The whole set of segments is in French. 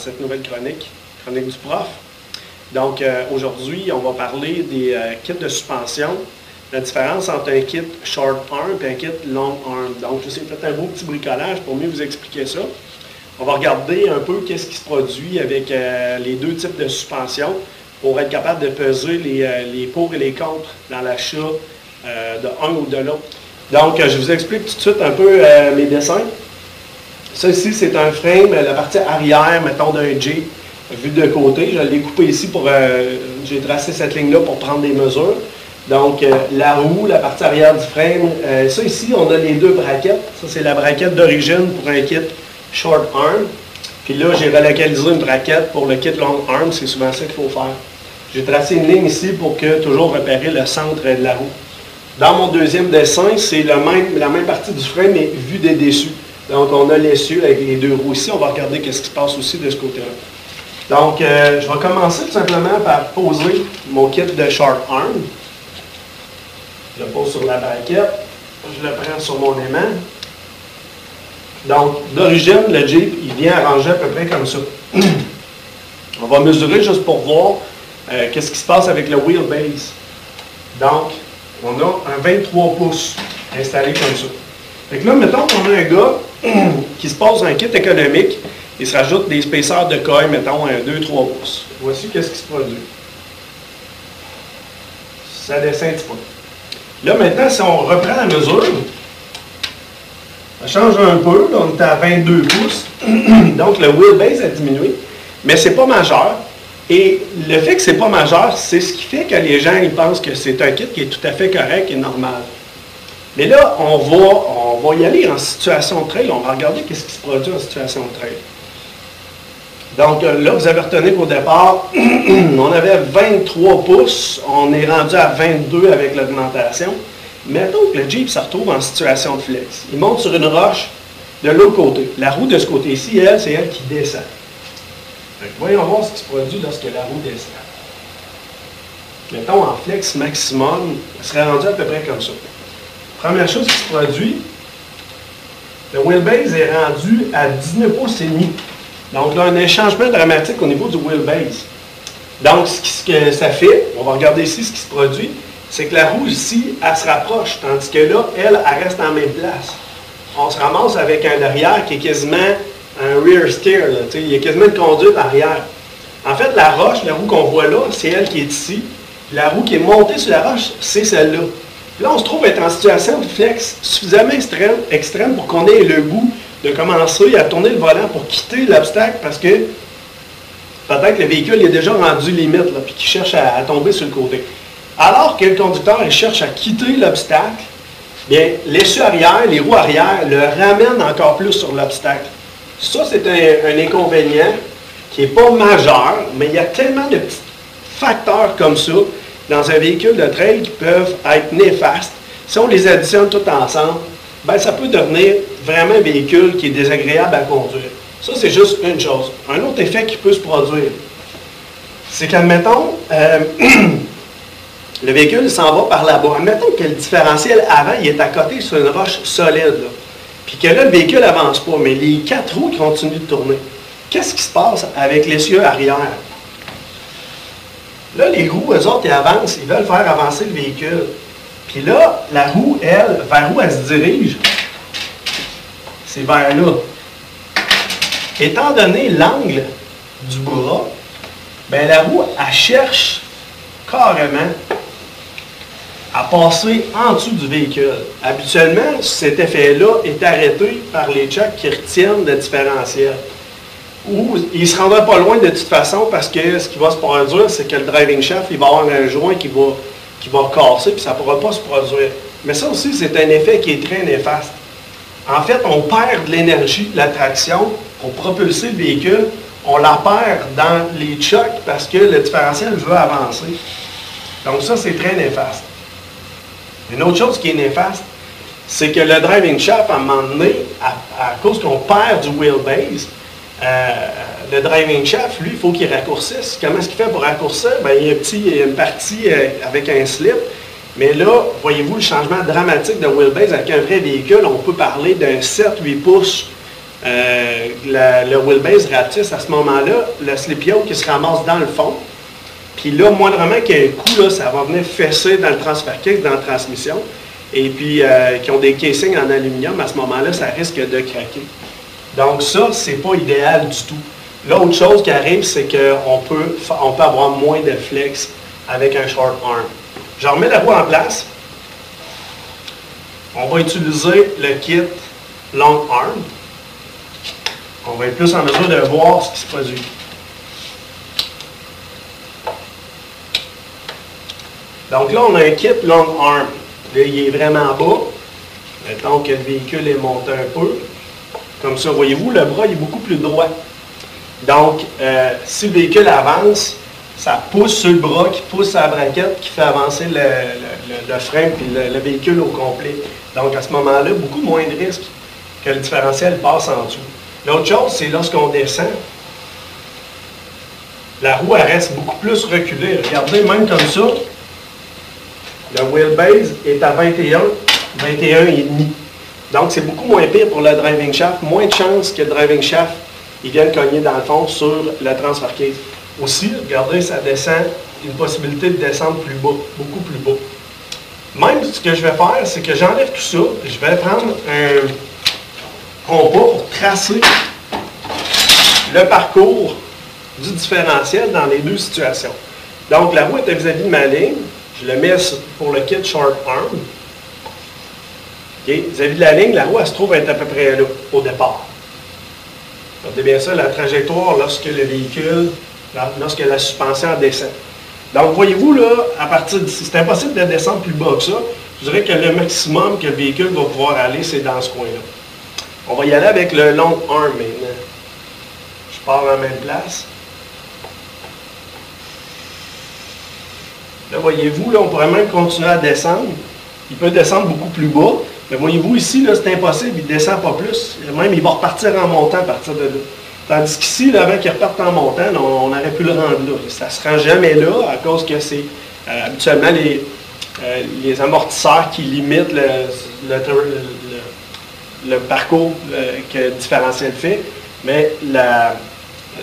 cette nouvelle chronique du prof. Donc aujourd'hui, on va parler des kits de suspension, la différence entre un kit short arm et un kit long arm. Donc j'ai fait un beau petit bricolage pour mieux vous expliquer ça. On va regarder un peu qu'est-ce qui se produit avec les deux types de suspension pour être capable de peser les pour et les contre dans l'achat de un ou de l'autre. Donc je vous explique tout de suite un peu mes dessins. Ça ici, c'est un frame, la partie arrière, mettons, d'un Jeep, vue de côté. Je l'ai coupé ici pour... j'ai tracé cette ligne-là pour prendre des mesures. Donc, la roue, la partie arrière du frame. Ça ici, on a les deux braquettes. Ça, c'est la braquette d'origine pour un kit short arm. Puis là, j'ai relocalisé une braquette pour le kit long arm. C'est souvent ça qu'il faut faire. J'ai tracé une ligne ici pour toujours repérer le centre de la roue. Dans mon deuxième dessin, c'est la même partie du frame, mais vue des dessus. Donc, on a l'essieu avec les deux roues ici. On va regarder ce qui se passe aussi de ce côté-là. Donc, je vais commencer tout simplement par poser mon kit de short arm. Je le pose sur la braquette. Je le prends sur mon aimant. Donc, d'origine, le Jeep, il vient arrangé à peu près comme ça. On va mesurer juste pour voir qu'est-ce qui se passe avec le wheelbase. Donc, on a un 23 pouces installé comme ça. Fait que là, mettons qu'on a un gars qui se pose un kit économique, il se rajoute des spacers de coille, mettons, un 2-3 pouces. Voici qu'est-ce qui se produit. Ça descend un petit peu. Là, maintenant, si on reprend la mesure, ça change un peu. Là, on est à 22 pouces. Donc, le wheelbase a diminué, mais ce n'est pas majeur. Et le fait que ce n'est pas majeur, c'est ce qui fait que les gens ils pensent que c'est un kit qui est tout à fait correct et normal. Mais là, on va y aller en situation de trail. On va regarder qu'est-ce qui se produit en situation de trail. Donc là, vous avez retenu qu'au départ, on avait 23 pouces. On est rendu à 22 avec l'augmentation. Mettons que le Jeep se retrouve en situation de flex. Il monte sur une roche de l'autre côté. La roue de ce côté-ci, elle, c'est elle qui descend. Donc, voyons voir ce qui se produit lorsque la roue descend. Mettons en flex maximum, elle serait rendue à peu près comme ça. Première chose qui se produit, le wheelbase est rendu à 19 pouces et demi. Donc là, on a un changement dramatique au niveau du wheelbase. Donc, ce que ça fait, on va regarder ici ce qui se produit, c'est que la roue ici, elle se rapproche, tandis que là, elle reste en même place. On se ramasse avec un derrière qui est quasiment un rear steer, là, il y a quasiment une conduite arrière. En fait, la roche, la roue qu'on voit là, c'est elle qui est ici. La roue qui est montée sur la roche, c'est celle-là. Là, on se trouve être en situation de flex suffisamment extrême pour qu'on ait le goût de commencer à tourner le volant pour quitter l'obstacle parce que peut-être que le véhicule est déjà rendu limite et qu'il cherche à tomber sur le côté. Alors que le conducteur il cherche à quitter l'obstacle, bien, l'essieu arrière, les roues arrière le ramènent encore plus sur l'obstacle. Ça, c'est un inconvénient qui n'est pas majeur, mais il y a tellement de petits facteurs comme ça dans un véhicule de trail qui peuvent être néfastes. Si on les additionne tout ensemble, ben, ça peut devenir vraiment un véhicule qui est désagréable à conduire. Ça, c'est juste une chose. Un autre effet qui peut se produire, c'est qu'admettons, le véhicule s'en va par là-bas. Admettons que le différentiel avant, il est à côté sur une roche solide, là. Puis que là, le véhicule n'avance pas, mais les quatre roues continuent de tourner. Qu'est-ce qui se passe avec l'essieu arrière? Là, les roues, eux autres, ils avancent, ils veulent faire avancer le véhicule. Puis là, la roue, elle, vers où elle se dirige? C'est vers là. Étant donné l'angle du bras, bien, la roue, elle cherche carrément à passer en dessous du véhicule. Habituellement, cet effet-là est arrêté par les chocs qui retiennent le différentiel. Ou il ne se rendra pas loin de toute façon parce que ce qui va se produire, c'est que le driving shaft, il va avoir un joint qui va casser puis ça ne pourra pas se produire. Mais ça aussi, c'est un effet qui est très néfaste. En fait, on perd de l'énergie de la traction pour propulser le véhicule. On la perd dans les chocs parce que le différentiel veut avancer. Donc ça, c'est très néfaste. Une autre chose qui est néfaste, c'est que le driving shaft, à un moment donné, à cause qu'on perd du wheelbase, le driving shaft, lui, il faut qu'il raccourcisse. Comment est-ce qu'il fait pour raccourcir? Bien, il y a une partie avec un slip. Mais là, voyez-vous le changement dramatique de wheelbase avec un vrai véhicule. On peut parler d'un 7-8 pouces le wheelbase rapetisse, à ce moment-là, le slip yoke qui se ramasse dans le fond. Puis là, moindrement qu'il y ait un coup, là, ça va venir fesser dans le transfer case, dans la transmission. Et puis, qui ont des casings en aluminium, à ce moment-là, ça risque de craquer. Donc ça, c'est pas idéal du tout. L'autre chose qui arrive, c'est qu'on peut avoir moins de flex avec un short arm. Je remets la roue en place. On va utiliser le kit long arm. On va être plus en mesure de voir ce qui se produit. Donc là, on a un kit long arm. Là, il est vraiment bas. Mettons que le véhicule est monté un peu. Comme ça, voyez-vous, le bras il est beaucoup plus droit. Donc, si le véhicule avance, ça pousse sur le bras, qui pousse à la braquette, qui fait avancer le frein et le véhicule au complet. Donc, à ce moment-là, beaucoup moins de risque que le différentiel passe en dessous. L'autre chose, c'est lorsqu'on descend, la roue elle reste beaucoup plus reculée. Regardez, même comme ça, le wheelbase est à 21, 21,5. Donc, c'est beaucoup moins pire pour le driving shaft. Moins de chances que le driving shaft il vienne cogner dans le fond sur le transfer case. Aussi, regardez, ça descend, une possibilité de descendre plus bas, beaucoup plus bas. Même ce que je vais faire, c'est que j'enlève tout ça. Je vais prendre un compas pour tracer le parcours du différentiel dans les deux situations. Donc, la roue est vis-à-vis de ma ligne. Je le mets pour le kit short arm. Okay. Vis-à-vis de la ligne, la roue elle se trouve être à peu près là, au départ. Regardez bien ça, la trajectoire lorsque le véhicule, lorsque la suspension descend. Donc, voyez-vous, là, à partir d'ici, c'est impossible de descendre plus bas que ça. Je dirais que le maximum que le véhicule va pouvoir aller, c'est dans ce coin-là. On va y aller avec le long arm maintenant. Je pars à la même place. Là, voyez-vous, là, on pourrait même continuer à descendre. Il peut descendre beaucoup plus bas. Mais voyez-vous, ici, là, c'est impossible, il ne descend pas plus. Même, il va repartir en montant à partir de là. Tandis qu'ici, là, avant qu'il reparte en montant, on aurait pu le rendre là. Ça ne se rend jamais là, à cause que c'est habituellement les amortisseurs qui limitent le parcours que le différentiel fait. Mais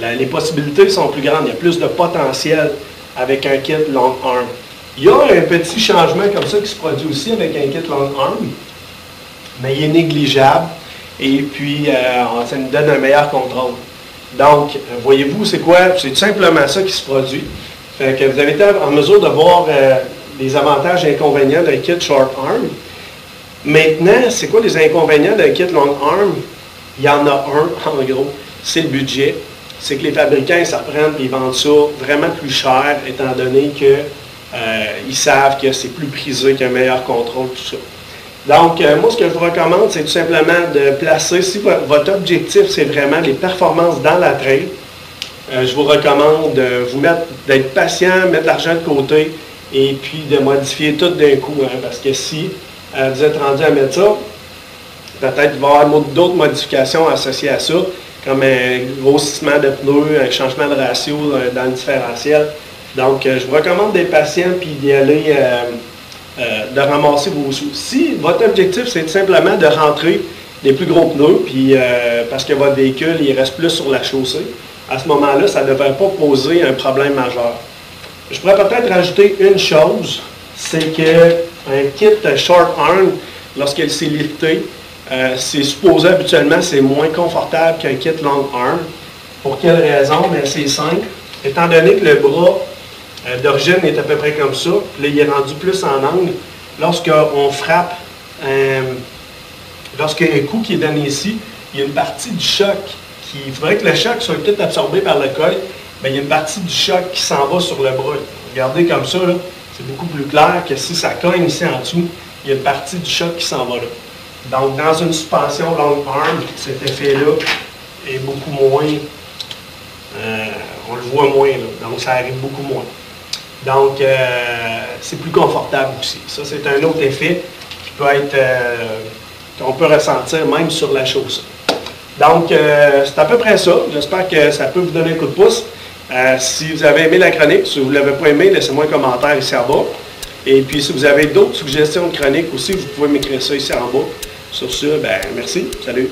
les possibilités sont plus grandes. Il y a plus de potentiel avec un kit long arm. Il y a un petit changement comme ça qui se produit aussi avec un kit long arm, mais il est négligeable et puis ça nous donne un meilleur contrôle. Donc, voyez-vous, c'est quoi? C'est tout simplement ça qui se produit. Fait que vous avez été en mesure de voir les avantages et inconvénients d'un kit short arm. Maintenant, c'est quoi les inconvénients d'un kit long arm? Il y en a un, en gros, c'est le budget. C'est que les fabricants, ils s'en reprennent et ils vendent ça vraiment plus cher, étant donné qu'ils savent que c'est plus prisé, qu'il y a un meilleur contrôle, tout ça. Donc, moi, ce que je vous recommande, c'est tout simplement de placer, si votre objectif, c'est vraiment les performances dans la trail, je vous recommande d'être patient, mettre l'argent de côté, et puis de modifier tout d'un coup, hein, parce que si vous êtes rendu à mettre ça, peut-être qu'il va y avoir d'autres modifications associées à ça, comme un grossissement de pneus, un changement de ratio dans le différentiel. Donc, je vous recommande d'être patient, puis d'y aller... de ramasser vos sous. Si votre objectif, c'est tout simplement de rentrer des plus gros pneus, puis parce que votre véhicule, il reste plus sur la chaussée, à ce moment-là, ça ne devrait pas poser un problème majeur. Je pourrais peut-être rajouter une chose, c'est qu'un kit short arm, lorsqu'il s'est lifté, c'est supposé habituellement, c'est moins confortable qu'un kit long arm. Pour quelle raison? Bien, c'est simple. Étant donné que le bras d'origine est à peu près comme ça, puis là, il est rendu plus en angle. Lorsqu'on frappe, lorsqu'il y a un coup qui est donné ici, il y a une partie du choc il faudrait que le choc soit peut-être absorbé par le col, mais il y a une partie du choc qui s'en va sur le bras. Regardez comme ça, c'est beaucoup plus clair que si ça cogne ici en dessous, il y a une partie du choc qui s'en va là. Donc, dans une suspension long arm, cet effet-là est beaucoup moins, on le voit moins, là, donc ça arrive beaucoup moins. Donc, c'est plus confortable aussi. Ça, c'est un autre effet qui peut être, qu'on peut ressentir même sur la chaussée. Donc, c'est à peu près ça. J'espère que ça peut vous donner un coup de pouce. Si vous avez aimé la chronique, si vous ne l'avez pas aimé, laissez-moi un commentaire ici en bas. Et puis, si vous avez d'autres suggestions de chroniques aussi, vous pouvez m'écrire ça ici en bas. Sur ce, ben, merci. Salut.